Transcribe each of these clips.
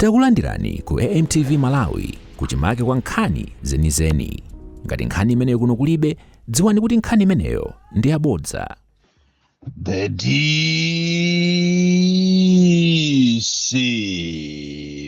Takulandirani ku AMTV Malawi kuchimake kwa nkhani zenizeni. Ngati nkhani imeneyo kuno kulibe, dziwani kuti nkhani imeneyo ndi yabodza. The DC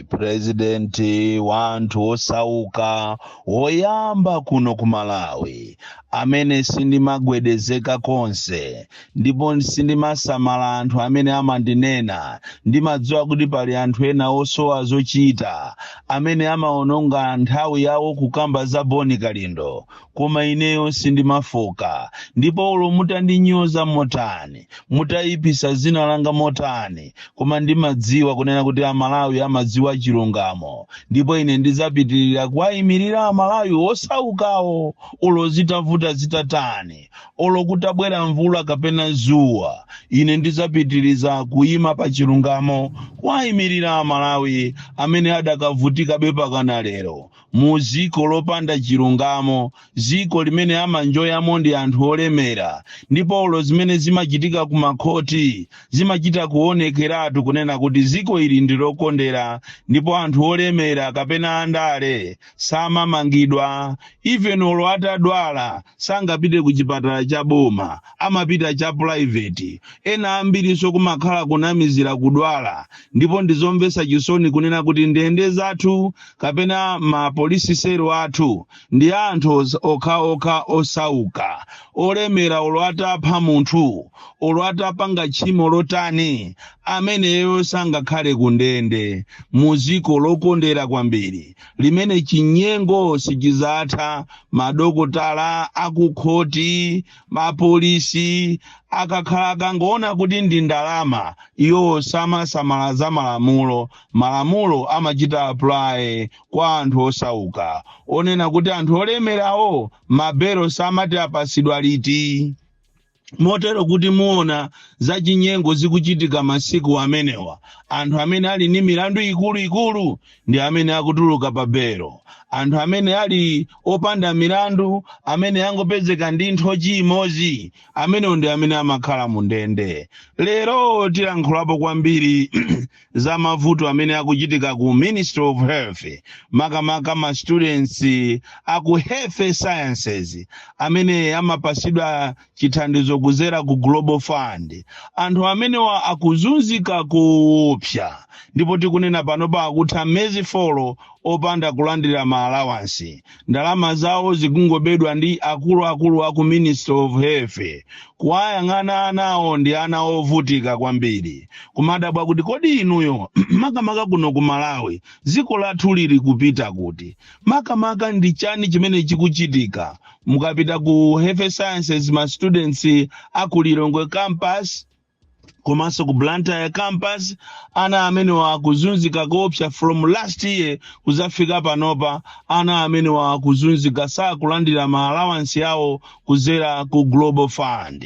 President wanthu osauka woyamba kuno ku Malawi amene sindimagwedezeka konse ndipo sindimasamala anthu amene amandinena. Ndimadziwa kuti pali anthu ena osowa zochita amene amaononga nthawi yawo kukamba za Boni Kalindo, koma ineyo sindimafoka. Ndipo ulo mutandinyoza motani, mutayipisa zina langa motani, koma ndimadziwa kunena kuti Amalawi amadziwa chilungamo, ndipo ine ndizapitirira kuwayimirira Amalawi osaukawo ulo zitavuta zitatani, ulo kutabwera mvula kapena zuwa. Ine ndizapitiriza kuyima pa chilungamo kuwayimirira Amalawi amene adakavutika bepakana lero mu ziko lopanda chilungamo, ziko limene amanjoyamo ndi anthu olemera. Ndipo ulo zimene zimachitika ku makhoti zimachita kuonekeratu kunena kuti ziko ili ndilokondera, ndipo anthu olemera kapena andale samamangidwa. Even ulo atadwala sangapite ku chipatala cha boma, amapita cha private. Ena ambiriso kumakhala kunamizira kudwala, ndipo ndizomvesa chisoni kunena kuti ndende zathu kapena mapolisi sero athu ndi anthu okha osauka olemera. Ulo atapha munthu, ulo atapanga tchimo lotani, ameneyo sangakhale kundende muziko lokondera kwambiri limene chinyengo sichizatha. Madokotala akukhoti, mapolisi akakhala akangoona kuti ndi ndalama, iwo samasamala za malamulo. Malamulo amachita apply kwa anthu osauka, onena kuti anthu olemerawo mabelo samati apasidwa liti. Motero kuti muona za chinyengo zikuchitika masiku amenewa, anthu amene ali ni milandu ikulu ndi amene akutuluka pa belo. Anthu amene ali opanda milandu, amene angopezeka ndi nthochi imodzi, amene ndi amene amakhala mu ndende. Lero tilankhulapo kwambiri za mavuto amene akuchitika ku Ministry of Health, makamaka ma students aku Health Sciences amene amapasidwa chithandizo kuzera ku Global Fund. Anthu amenewa akuzunzika kuopsa, ndipo tikunena panopa akutha mezi folo opanda kulandira ma allowance. Ndalama zawo zikungobedwa ndi akulu aku Ministry of Health. Kuwayang'ana anawo ndi ana ovutika kwambiri. Kumadabwa kuti kodi inuyo makamaka kuno ku Malawi ziko lathu lili kupita kuti, makamaka ndi chani chimene chikuchitika. Mukapita ku Health Sciences ma students aku Lilongwe campus komanso ku Blantyre campus, ana amene wakuzunzika koopsa from last year kuzafika panopa. Ana amene wakuzunzika sakulandira ma allowance yawo kuzera ku Global Fund.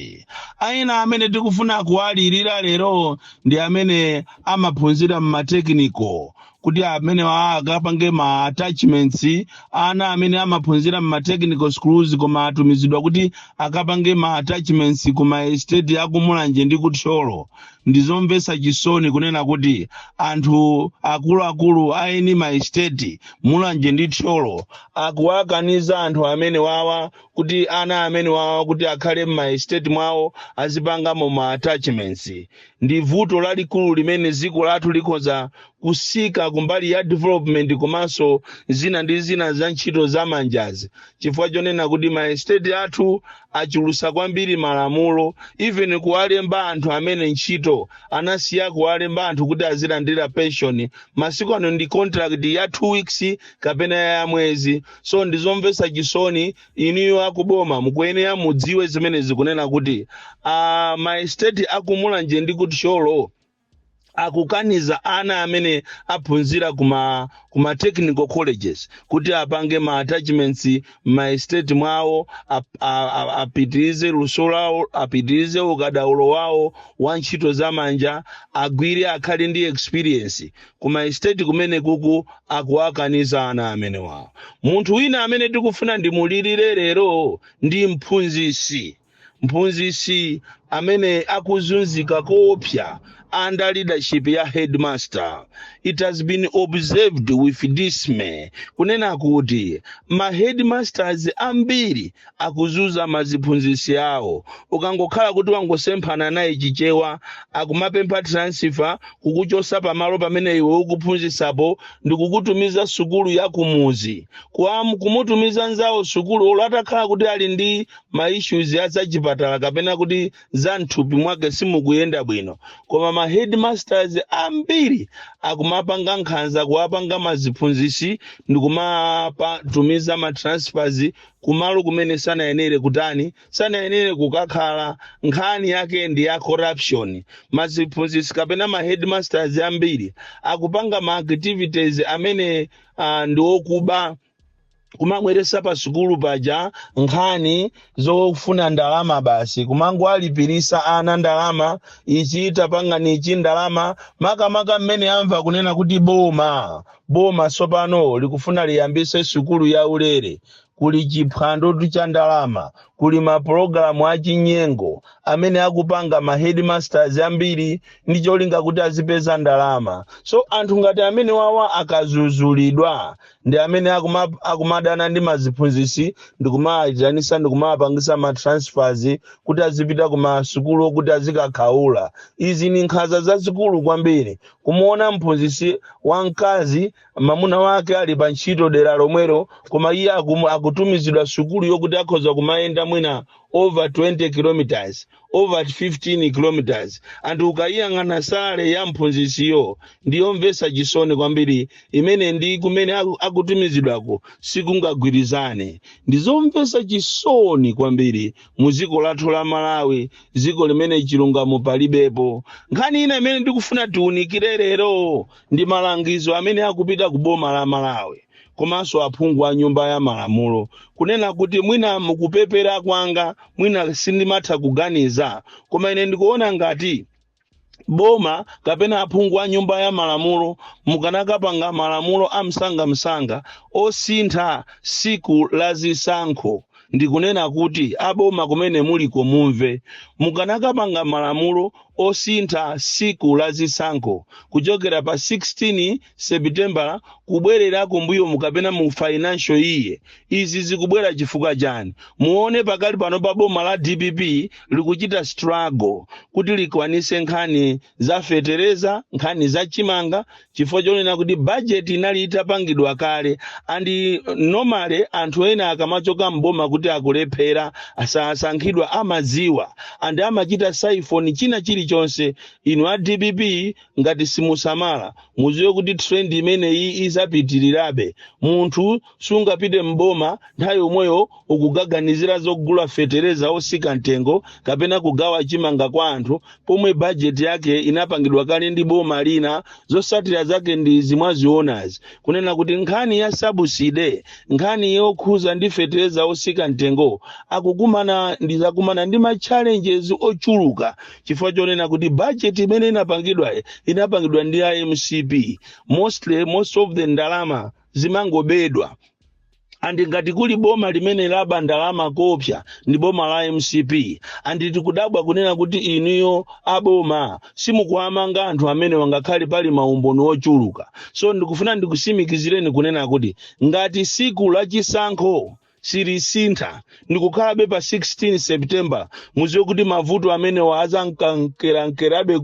Aina amene tikufuna kuwalirira lero ndi amene amaphunzira mu technical, kuti amene akapange ma attachments. Ana amene amaphunzira mu technical schools koma atumizidwa kuti akapange ma attachments ku ma estate akumulanje ndi kutcholo. Ndizomvesa chisoni kunena kuti anthu akulu aini ma estate mulanje ndi tcholo akuwakaniza anthu amene wawa kuti ana amene wawa kuti akhale ma estate mwawo azipanga mu ma attachments. Ndi vuto lalikulu limene ziko lathu likhoza kusika kumbali ya development komanso zina ndi zina za ntchito za manjazi, chifukwa chonena kuti ma estate athu achulusa kwambiri malamulo. Even kuwalemba anthu amene ntchito anasiya kuwalemba anthu kuti azilandira pension. Masiku ano ndi contract ya 2 weeks kapena ya mwezi. So ndizomvesa chisoni. Iniyo akuboma mukuyenera mudziwe zimene zikunena kuti ma estate akumulanje ndi kutcholo akukaniza ana amene aphunzira kuma technical colleges kuti apange ma attachments ma estate mwawo, apitirize luso, apitirize ukadaulo wawo wa ntchito za manja, agwire akhali ndi experience kuma estate kumene kuku akuwakaniza ana amene wawo. Munthu wina amene tikufuna ndimulirire lero ndi mphunzisi amene akuzunzika koopsa under leadership ya headmaster. it has been observed with dismay kunena kuti ma headmasters ambiri akuzuza maziphunzisi awo ukangokhala kuti wangosemphana naye chichewa akumapempha transfer kukuchosa pamalo pamene iwe ukuphunzisapo ndi kukutumiza sukulu ya kumuzi kumutumiza nzawo sukulu olatakhala kuti ali ndi ma issues ya zachipatala kapena kuti za mthupi mwake simukuyenda bwino koma ma headmasters ambiri akumapanga nkhanza kuwapanga maziphunzisi ndi kumatumiza ma transfers kumalo kumene sanayenere kutani sanayenere kukakhala nkhani yake ndi ya corruption maziphunzisi kapena ma headmasters ambiri akupanga ma activities amene ndi okuba kumamweresa pa sukulu paja nkhani zofuna ndalama basi kumango alipirisa ana ndalama ichi tapanga nichi ndalama makamaka mmene amva kunena kuti boma sopano likufuna liyambise sukulu ya ulere kuli chiphwando cha ndalama kuli mapulogalamu achinyengo amene akupanga ma headmasters ambiri ndi cholinga kuti azipeza ndalama so anthu ngati amene wawa akazuzulidwa ndi amene akumadana ndi maziphunzisi ndi kumayitanisa ndi kumapangisa ma transfers kuti azipita ku masukulu kuti azikakhaula izi ni nkhanza zazikulu kwambiri kumuona mphunzisi wamkazi mamuna wake ali pa ntchito dera lomwero koma iye akutumizidwa sukulu yokuti akhoza kumayenda mwina over 20 kilometers over 15 kilometers anthu ukayang'ana sale ya mphunzisiyo ndiyomvesa chisoni kwambiri imene ndi kumene akutumizidwako sikungagwirizane ndizomvesa chisoni kwambiri muziko lathu la Malawi ziko limene chilungamo palibepo nkhani ina imene ndikufuna tiunikire lero ndi malangizo amene akupita ku boma la Malawi komanso aphungu a nyumba ya malamulo kunena kuti mwina mukupepera kwanga mwina sindimatha kuganiza koma ine ndikuona ngati boma kapena aphungu a nyumba ya malamulo mukanakapanga malamulo amsanga osintha siku la zisankho ndikunena kuti aboma kumene muliko mumve mukanakapanga malamulo osintha siku la zisankho kuchokera pa 16 September kubwerera kumbuyo mukapena mu financial year izi zikubwera chifukwa chani muone pakali pano pa boma la DPP likuchita struggle kuti likwanise nkhani za fetereza nkhani za chimanga chifukwa chonena kuti budget inali itapangidwa kale andi normally anthu ena akamachoka mboma kuti akulephera asasankhidwa amaziwa andi amachita siphon china chilichonse inu a DPP ngati simusamala muziwe kuti trend imene iyi izapitirirabe munthu sungapite mboma nthawi yomweyo ukugaganizira zogula fetereza osika mtengo kapena kugawa chimanga kwa anthu pomwe budget yake inapangidwa kale ndi boma lina zosatira zake ndi zimwazionazi kunena kuti nkhani ya subsidy nkhani yokhuza ndi fetereza osika mtengo akukumana ndi ma challenges ochuluka chifukwa chonena kuti budget imene inapangidwa ndi IMCP most of the ndalama zimangobedwa andi ngati kuli boma limene laba ndalama kopya ndi boma la MCP andi tikudabwa kunena kuti inuyo aboma simukuamanga anthu amene wangakhale pali maumboni ochuluka so ndikufuna ndikusimikizireni kunena kuti ngati siku la chisankho sirisintha ndikukhalabe pa 16 September muziwe kuti mavuto amene wazankankerabe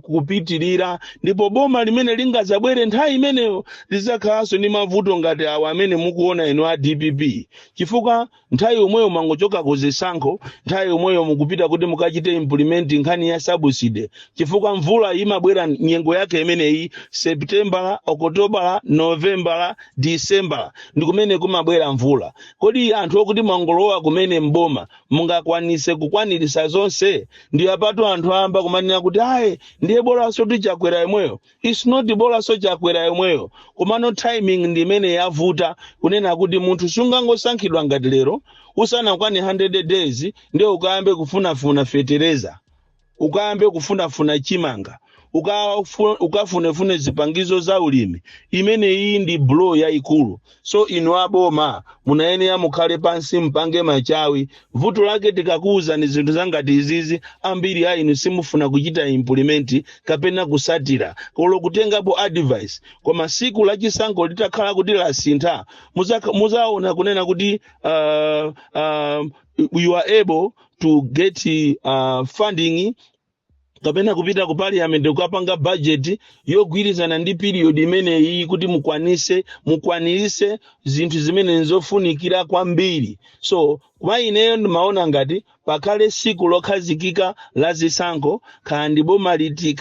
kupitirira ndipo boma limene lingazabwere nthawi imeneyo lizakhalanso ndi mavuto ngati awa amene mukuona inu a DPP chifukwa nthawi yomweyo mangochoka kuzisankho nthawi yomweyo mukupita kuti mukachite implement nkhani ya subsidy chifukwa mvula imabwera nyengo yake imeneyi September, October, November, December ndikumene kumabwera mvula kodi anthu okuti mangolowa kumene mboma mungakwanise kukwanirisa zonse ndi apato anthu amba kumanena kuti ayi ndiye bora so tichakwera yemweyo it's not bora so chakwera yemweyo komano timing ndi imene yavuta kunena kuti munthu sungangosankhidwa ngati lero usana kwani 100 days ndiye ukayambe kufunafuna fetereza ukayambe kufunafuna chimanga ukafunefune zipangizo za ulimi imene iyi ndi blow yayikulu. So inu aboma munayenera mukhale pansi mpange machawi. Vuto lake tikakuuza ni zinthu zangati izizi ambiri a inu simufuna kuchita implement kapena kusatira kolo kutengapo advice. Koma siku la chisankho litakhala kuti lasintha muzaona kunena kuti you are able to get funding kapena kupita ku parliament ukapanga budget yogwirizana ndi period imene iyi kuti mukwanirise zinthu zimene nzofunikira kwambiri. So kwa ineyo ndimaona ngati pakale siku lokhazikika la zisankho kandi boma liti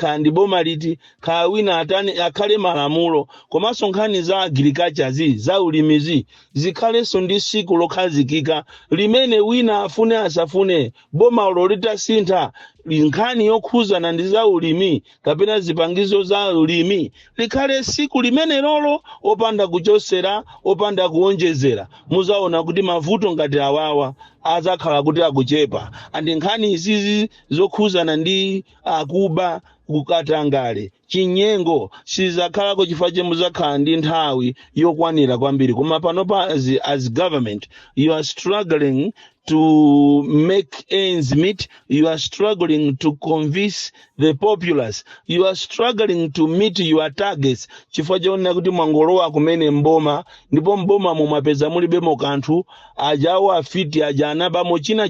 kawina atani akhale malamulo komanso nkhani za agriculture za ulimizi zikhalenso ndi siku lokhazikika limene wina afune asafune boma litasintha nkhani yokhuzana ndi za ulimi kapena zipangizo za ulimi likhale siku limene lolo opanda kuchosera opanda kuonjezera. Muzaona kuti mavuto ngati awawa azakhala kuti akuchepa. Andi nkhani izizi zokhuzana ndi akuba kukatangale chinyengo sizakhalako chifukwa muzakhala ndi nthawi yokwanira kwambiri. Koma panopa as government you are struggling to make ends meet, you are struggling to convince the populace, you are struggling to meet your targets. Chifukwa chaona kuti mwangolowa kumene mboma ndipo mboma mumapeza mulibemo kanthu ajawo afiti aja anaba china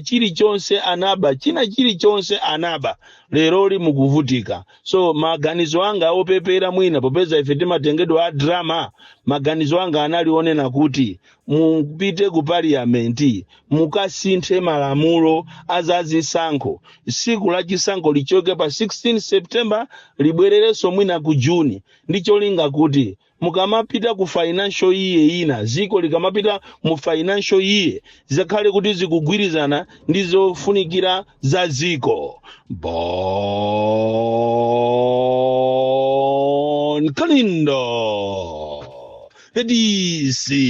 chilichonse anaba leroli mukuvutika. So maganizo anga opepera mwina popeza ife timatengedwa a drama, maganizo anga analionena kuti mupite ku parliament mukasinthe malamulo azazisankho. Siku la chisankho lichoke pa 16 September libwerereso mwina ku June. Ndicho linga kuti mukamapita ku financial year ina ziko likamapita mu financial year zakhale kuti zikugwirizana ndizofunikira za ziko. Bon Kalindo Edisi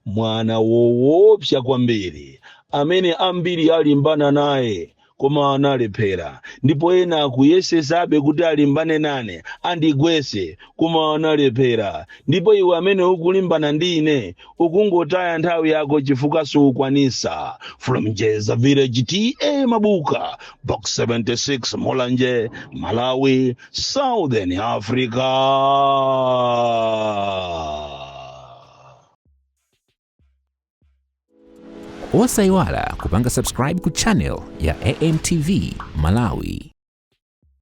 mwana woopsa kwambiri amene ambiri alimbana naye koma analephera, ndipo ena akuyesesabe kuti alimbane nane andigwese koma analephera. Ndipo iwe amene ukulimbana ndi ine ukungotaya nthawi yako chifukwa sukwanisa. From Jeza Village TA Mabuka Box 76 Mulanje Malawi Southern Africa. Osaiwala kupanga subscribe ku channel ya AMTV Malawi.